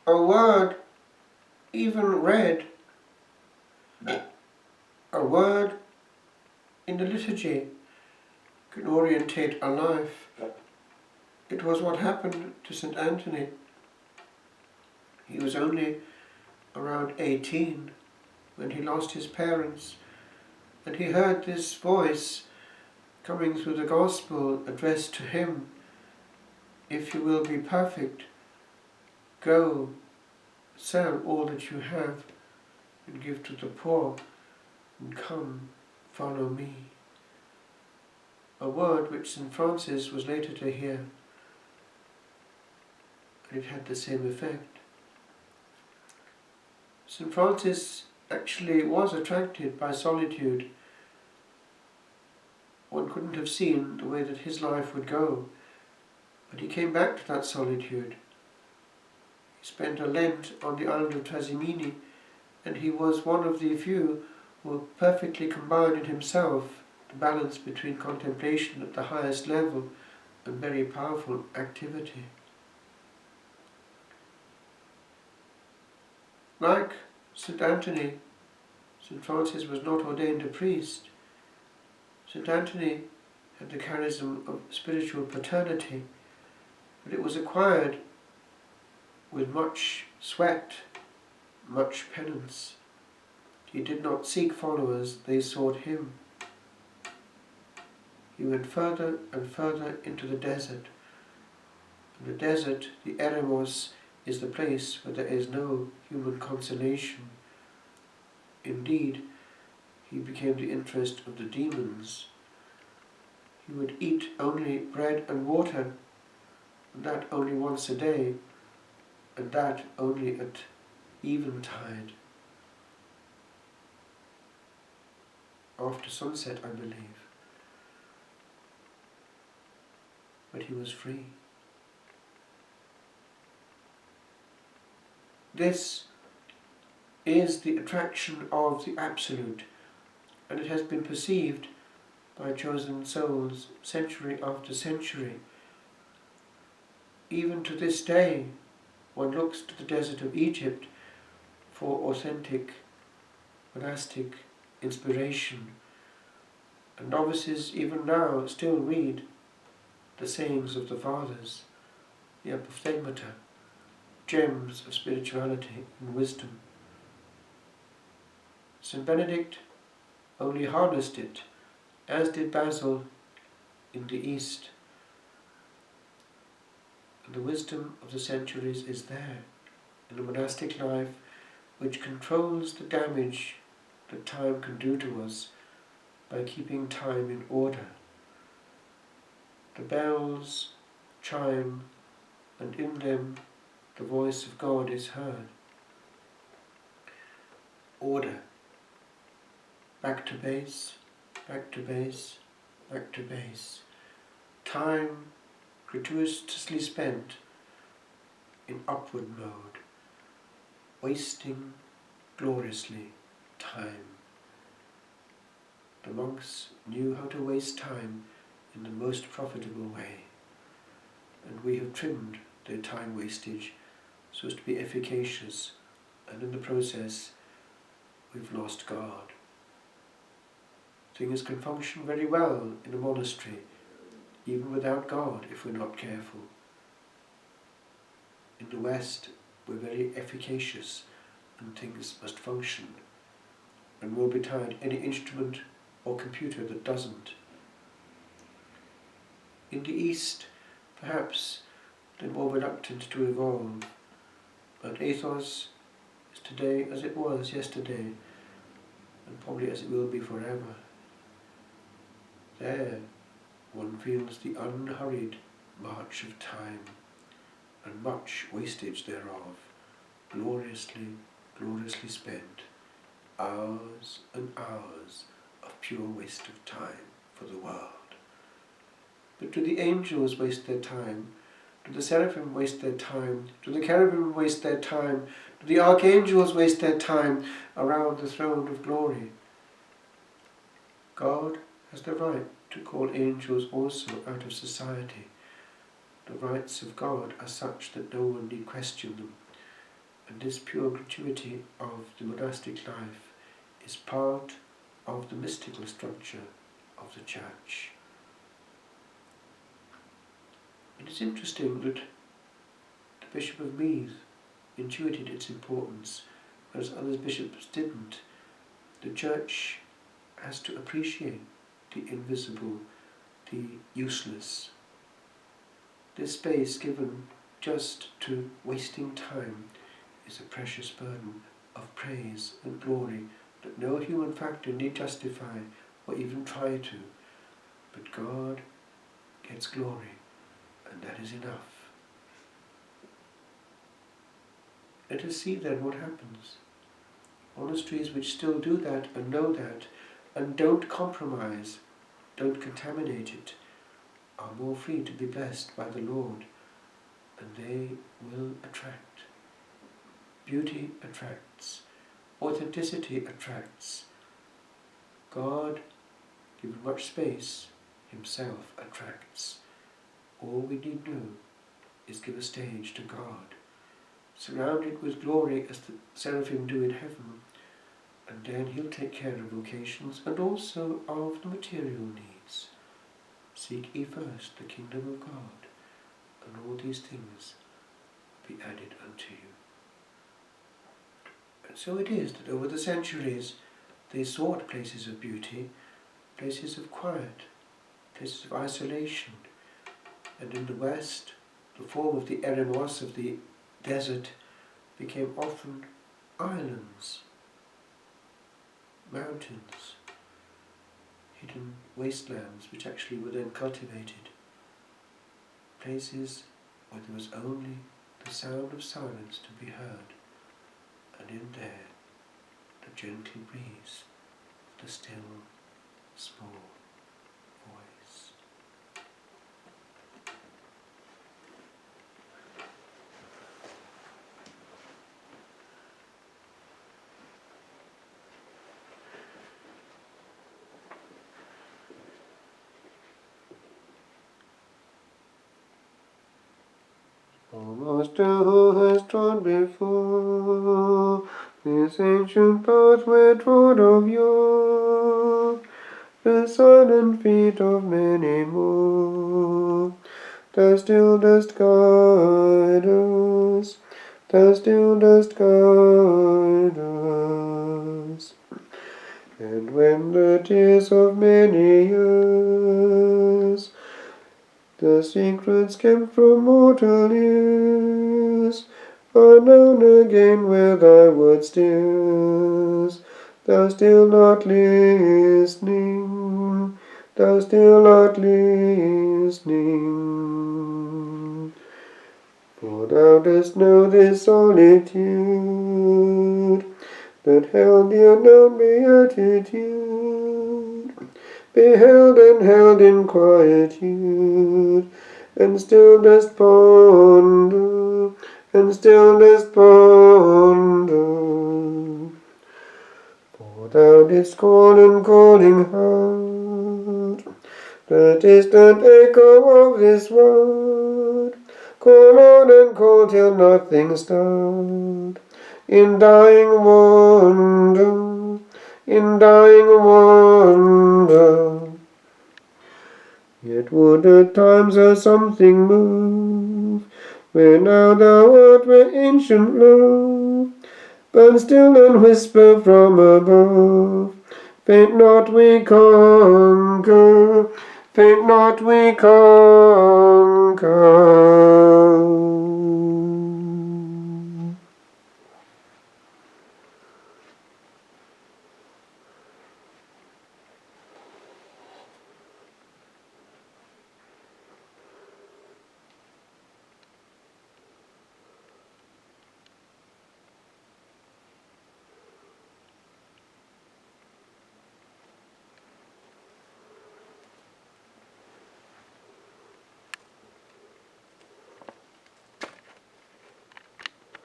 A word, even read, a word in the liturgy can orientate a life. It was what happened to St. Antony. He was only around 18 when he lost his parents, and he heard this voice coming through the gospel addressed to him: if you will be perfect, go, sell all that you have and give to the poor, and come, follow me. A word which St. Francis was later to hear, and it had the same effect. St. Francis actually was attracted by solitude. One couldn't have seen the way that his life would go, but he came back to that solitude. He spent a Lent on the island of Trasimene, and he was one of the few who perfectly combined in himself the balance between contemplation at the highest level and very powerful activity. Like St. Antony, St. Francis was not ordained a priest. St. Antony had the charism of spiritual paternity, but it was acquired with much sweat, much penance. He did not seek followers, they sought him. He went further and further into the desert. In the desert, the eremos, is the place where there is no human consolation. Indeed, he became the interest of the demons. He would eat only bread and water, and that only once a day, and that only at eventide. After sunset, I believe. But he was free. This is the attraction of the Absolute, and it has been perceived by chosen souls century after century. Even to this day, one looks to the desert of Egypt for authentic monastic inspiration, and novices even now still read the sayings of the Fathers, the apophthegmata, gems of spirituality and wisdom. St. Benedict only harnessed it, as did Basil in the East. And the wisdom of the centuries is there in a monastic life which controls the damage that time can do to us by keeping time in order. The bells chime, and in them the voice of God is heard. Order. Back to base, back to base, back to base. Time gratuitously spent in upward mode, wasting gloriously time. The monks knew how to waste time in the most profitable way, and we have trimmed their time wastage so as to be efficacious, and in the process we've lost God. Things can function very well in a monastery, even without God, if we're not careful. In the West, we're very efficacious, and things must function, and woe betide any instrument or computer that doesn't. In the East, perhaps they're more reluctant to evolve, but ethos is today as it was yesterday, and probably as it will be forever. There, one feels the unhurried march of time, and much wastage thereof, gloriously, gloriously spent, hours and hours of pure waste of time for the world. But do the angels waste their time? Do the seraphim waste their time? Do the cherubim waste their time? Do the archangels waste their time around the throne of glory? God has the right to call angels also out of society. The rights of God are such that no one need question them. And this pure gratuity of the monastic life is part of the mystical structure of the Church. It is interesting that the Bishop of Meath intuited its importance, whereas other bishops didn't. The Church has to appreciate the invisible, the useless. This space given just to wasting time is a precious burden of praise and glory that no human factor need justify or even try to. But God gets glory, and that is enough. Let us see then what happens. Monasteries which still do that and know that and don't compromise, don't contaminate it, are more free to be blessed by the Lord, and they will attract. Beauty attracts. Authenticity attracts. God, given much space, himself attracts. All we need do is give a stage to God, surround it with glory as the seraphim do in heaven, and then he'll take care of vocations and also of the material needs. Seek ye first the kingdom of God, and all these things be added unto you. And so it is that over the centuries they sought places of beauty, places of quiet, places of isolation, and in the West the form of the eremos of the desert became often islands, mountains, hidden wastelands which actually were then cultivated, places where there was only the sound of silence to be heard, and in there the gentle breeze, the still, small voice. O Master, who has trod before this ancient pathway trod of yore, the silent feet of many more, thou still dost guide us, thou still dost guide us. And when the tears of many years, the secrets kept from mortal ears, are known again where thy word steers, thou still not listening, thou still not listening. For thou dost know this solitude that held the unknown beatitude, beheld and held in quietude, and still dost ponder, and still dost ponder. For thou didst call and calling heard the distant echo of this word, call on and call till nothing stirred, in dying wonder, in dying wonder. Yet would at times a something move, where now thou art where ancient love, but still and whisper from above, faint not we conquer, faint not we conquer.